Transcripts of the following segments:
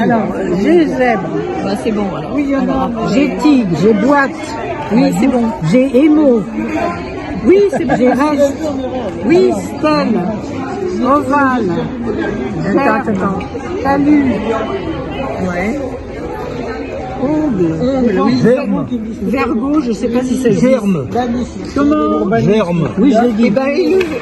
Alors, j'ai zèbre. Bah, c'est bon alors. Oui, il y en a. Alors, J'ai tigre, j'ai boîte. oui, c'est bon. J'ai émo. Oui, c'est bon. J'ai reste. Oui, stèle. Ovale. Attends. Talus. Ouais. Ongle. Oui. Germe. Vergo, je ne sais pas si c'est Germe. Comment? Germe. Oui, je l'ai dit. Eh ben,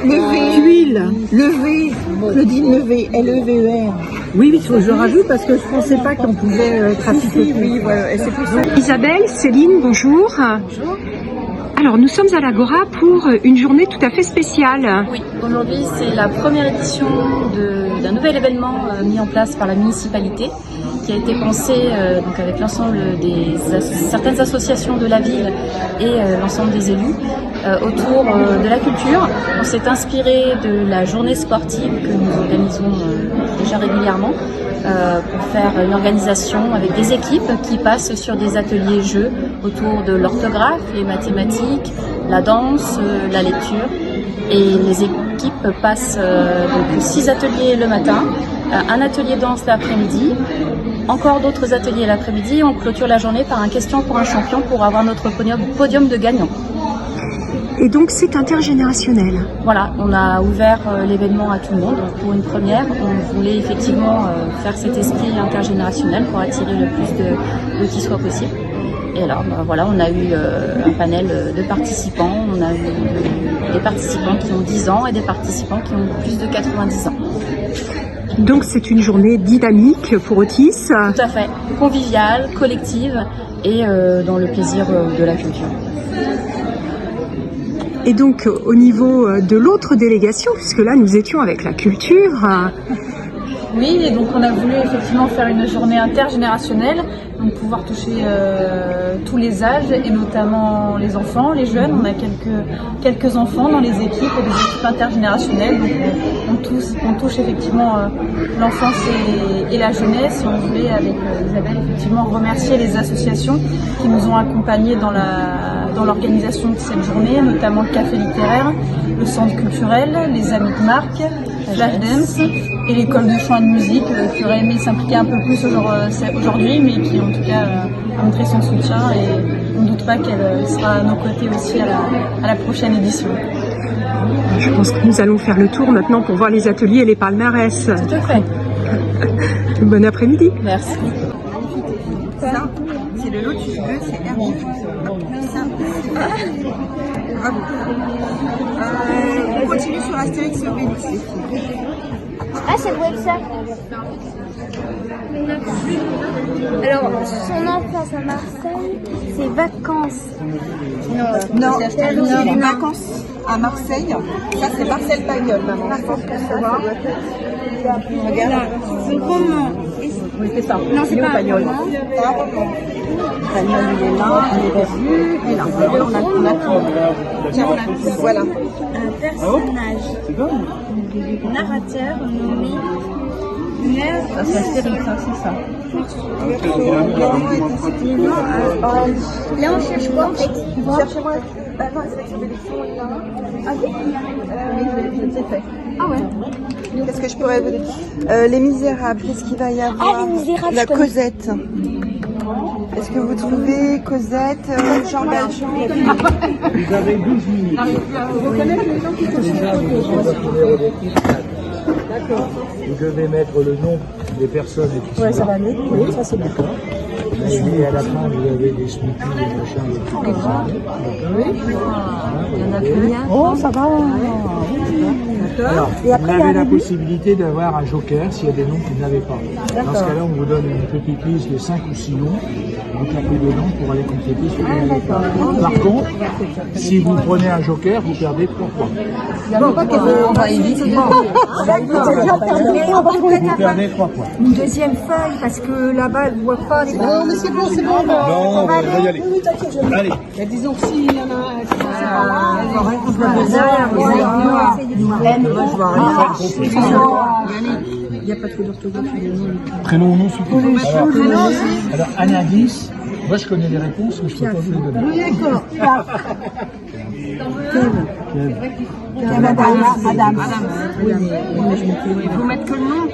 levé. Tuile. Levé. Claudine Levé. L-E-V-E-R. Oui, il faut que je rajoute parce que je ne pensais pas qu'on pouvait trafiquer. Oui, voilà. Et c'est plus ça. Isabelle, Céline, bonjour. Bonjour. Alors, nous sommes à l'Agora pour une journée tout à fait spéciale. Oui, aujourd'hui c'est la première édition d'un nouvel événement mis en place par la municipalité qui a été pensé donc avec l'ensemble des certaines associations de la ville et l'ensemble des élus autour de la culture. On s'est inspiré de la journée sportive que nous organisons déjà régulièrement pour faire une organisation avec des équipes qui passent sur des ateliers jeux autour de l'orthographe, les mathématiques, la danse, la lecture. Et les équipes passent donc 6 ateliers le matin, un atelier danse l'après-midi, encore d'autres ateliers l'après-midi. On clôture la journée par un question pour un champion pour avoir notre podium de gagnants. Et donc, c'est intergénérationnel. Voilà, on a ouvert l'événement à tout le monde. Donc pour une première, on voulait effectivement faire cet esprit intergénérationnel pour attirer le plus de qui soit possible. Et alors, voilà, on a eu un panel de participants. On a eu des participants qui ont 10 ans et des participants qui ont plus de 90 ans. Donc, c'est une journée dynamique pour Otis. Tout à fait, conviviale, collective et dans le plaisir de la culture. Et donc, au niveau de l'autre délégation, puisque là, nous étions avec la culture. Oui, et donc on a voulu effectivement faire une journée intergénérationnelle, donc pouvoir toucher tous les âges et notamment les enfants, les jeunes. On a quelques enfants dans les équipes, des équipes intergénérationnelles, donc on touche effectivement l'enfance et la jeunesse. Et on voulait avec Isabelle effectivement remercier les associations qui nous ont accompagnés dans l'organisation de cette journée, notamment le Café littéraire, le Centre culturel, les Amis de Marc, Flash Dance et l'école de chant et de musique qui aurait aimé s'impliquer un peu plus aujourd'hui, mais qui en tout cas a montré son soutien et on ne doute pas qu'elle sera à nos côtés aussi à la prochaine édition. Je pense que nous allons faire le tour maintenant pour voir les ateliers et les palmarès. Tout à fait. Bon après-midi. Merci. Ça, c'est le lotus bleu, c'est Hermine. Bravo. On continue sur Astérix et Obélix. Ah, ça doit être ça. Alors, son enfance à Marseille, c'est vacances. Non, c'est les vacances à Marseille. Ça, c'est Marcel Pagnol, maman. Regarde. Le roman. Oui, c'est ça. Non, c'est pas un roman. Pagnol, il est là, il est perdu, et là, on a tout. Tiens, voilà. Un personnage narrateur nommé Ça, c'est Astérix, ça, c'est ça. Là, on cherche quoi en fait? Cherchez-moi. Non, Astérix et Obélix, il y en a un. Ah oui? Oui, c'est fait. Ah ouais. Qu'est-ce que je pourrais vous dire? Les Misérables, qu'est-ce qu'il va y avoir? Ah, Les Misérables, La je connais. Cosette. Est-ce que vous trouvez Cosette, Jean Valjean? Vous avez 12 minutes. Vous devez mettre le nom des personnes qui sont là. Ça va aller. Oui, ça c'est bien. Et à la fin, vous avez des smoothies, des machins, des trucs comme ça. Il y en a combien? Oh, ça va. Alors, Et après, vous il y a avez la un possibilité d'avoir un joker s'il y a des noms que vous n'avez pas. Dans ce cas-là, on vous donne une petite liste de 5 ou 6 noms. Vous tapez dedans pour aller compléter ce que vous n'avez pas. Par contre, si vous prenez un joker, vous perdez 3 points. On va éviter. Vous perdez 3 points. Une deuxième feuille, parce que là-bas, elle ne voit pas. Non, mais c'est bon, c'est bon. Non, on va y aller. Allez. Mais disons que s'il y en a Prénom, nom, suffit. Alors, un indice, Moi, je connais les réponses, mais je ne peux pas vous les donner. Oui, d'accord. Madame. Il faut mettre que le nom.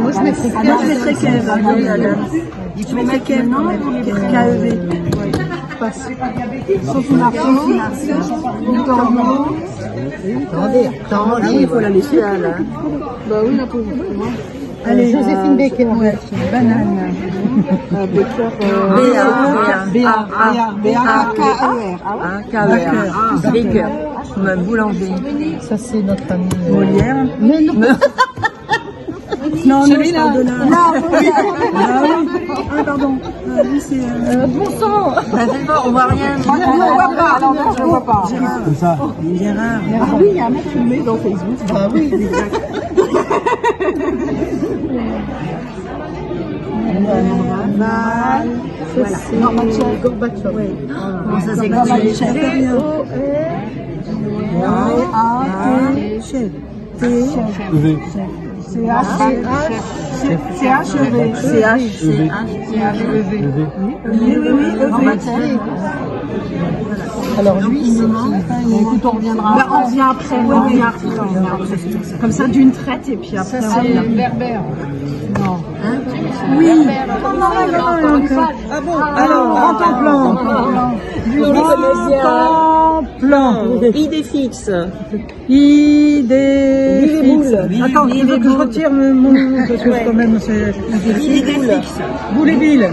Moi, je mettrais Kev. Je mettrais Kev. Il faut mettre Kev, non? KEV. Sophie Marceau. Attendez, il faut la laisser là. Bah oui, la pauvre. Allez, Joséphine Baker. Ouais, banane. Baker. B-A-K-E-R. Baker. Boulanger. Ça, c'est notre ami Molière. Mais non. Non, celui-là. Non, pardon. Lui, c'est. Bon sang. On voit rien. On ne voit pas. Non, je ne vois pas. C'est ça. Gérard. Ah oui, il y a un mec filmé dans Facebook. Ah oui, exact. Voilà. Gorbatchev. Gorbatchev. Comment ça s'écrit? Alors lui, il nous manque. Écoute, on reviendra. On revient après. On revient après. Comme ça, d'une traite et puis après. Ça, c'est Berbère. Non. Oui. Ah bon. Alors, rentre en plan. Plan. Idée fixe. Idée fixe. Attends, il faut que je retire mon parce que quand même c'est. Idée fixe. Boule et bille.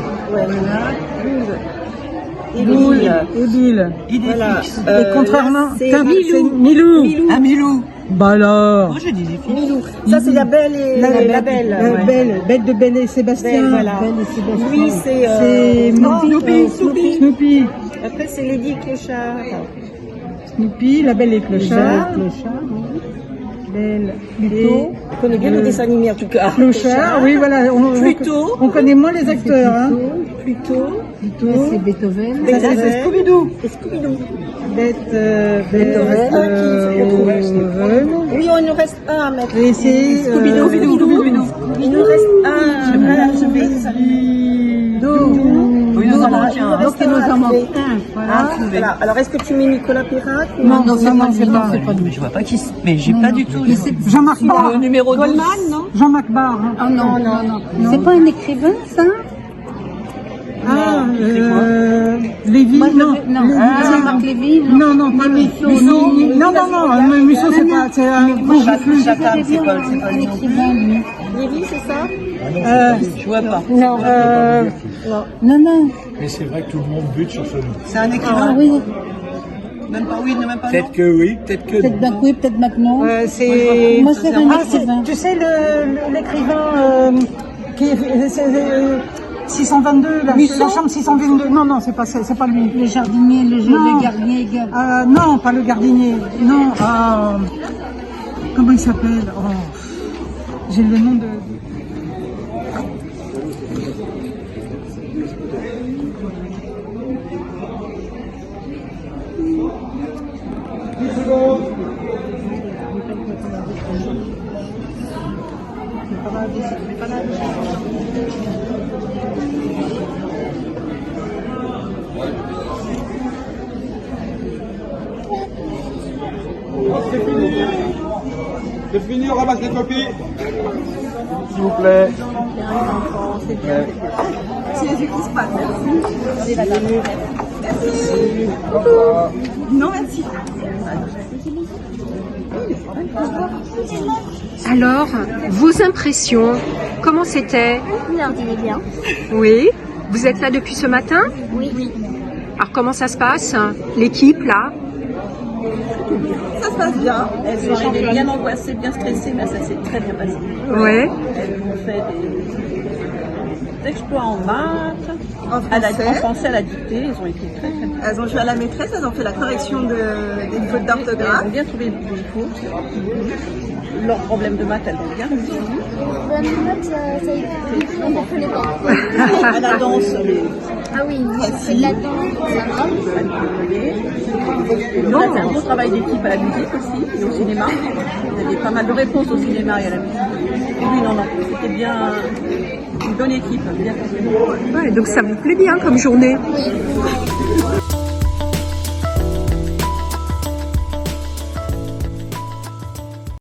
Boule et bille. Idée fixe. Et contrairement, c'est Milou. Un Milou. Bah alors. Moi je dis Milou. Ça c'est la Belle et la Belle. Belle de Belle et Sébastien. Voilà. Oui, c'est Snoopy. Après c'est Lady Clochard. Snoopy, la Belle et Clochard. Belle. Pluto. On connaît bien le dessin animé en tout cas. Clochard, oui voilà. Pluto. On connaît moins les acteurs. Pluto. C'est Beethoven. C'est Scooby-Doo. Beethoven. Oui, il nous reste un à mettre. Et c'est Scooby-Doo. Il nous reste un. Je vais donc il nous en manque un. Voilà. Alors est-ce que tu mets Nicolas Pirate? Non, c'est pas lui. Je vois pas qui c'est. Mais j'ai pas du tout. Jean-Marc Barr. Le numéro 12. Goldman, non? Jean-Marc Barr. Ah non. C'est pas un écrivain, ça? Ah, Lévy, non. Jean-Marc Lévy, non, pas Musso. Non, Musso, c'est pas, c'est un écrivain, lui. Lévy, c'est ça? Je vois pas. Non. Mais c'est vrai que tout le monde bute sur ce nom. C'est un écrivain? Oui. Même pas oui, même pas peut-être que oui, peut-être que non. Peut-être oui, peut-être maintenant. C'est. Moi, c'est un écrivain. Tu sais, l'écrivain qui est. 622, la chambre 622. Non, c'est pas lui. Le jardinier, le gardien. Non, pas le gardinier. Non, comment il s'appelle? J'ai le nom de. C'est fini, on ramasse les copies. S'il vous plaît. C'est les yeux qui se passent. Merci. Non, merci. Alors, vos impressions, comment c'était? Non, il est bien. Oui. Vous êtes là depuis ce matin? Oui. Alors comment ça se passe? L'équipe là? Ça se passe bien. Elles sont arrivées bien angoissées, bien stressées, mais ça s'est très bien passé. Ouais. Elles ont fait des exploits en maths, en français à la dictée. Elles ont été très bien. Elles ont joué à la maîtresse, elles ont fait la correction des fautes d'orthographe. Elles ont bien trouvé le cours. Leurs problèmes de maths, elles ont bien réussi. Bonne note, ça a été on ne connaît pas. À la danse. Ah oui, la danse, ça va. On a fait un beau travail d'équipe à la musique aussi, et au cinéma. Il y avait pas mal de réponses au cinéma et à la musique. oui, non, c'était bien une bonne équipe, bien. Ouais, donc ça vous plaît bien comme journée? Oui.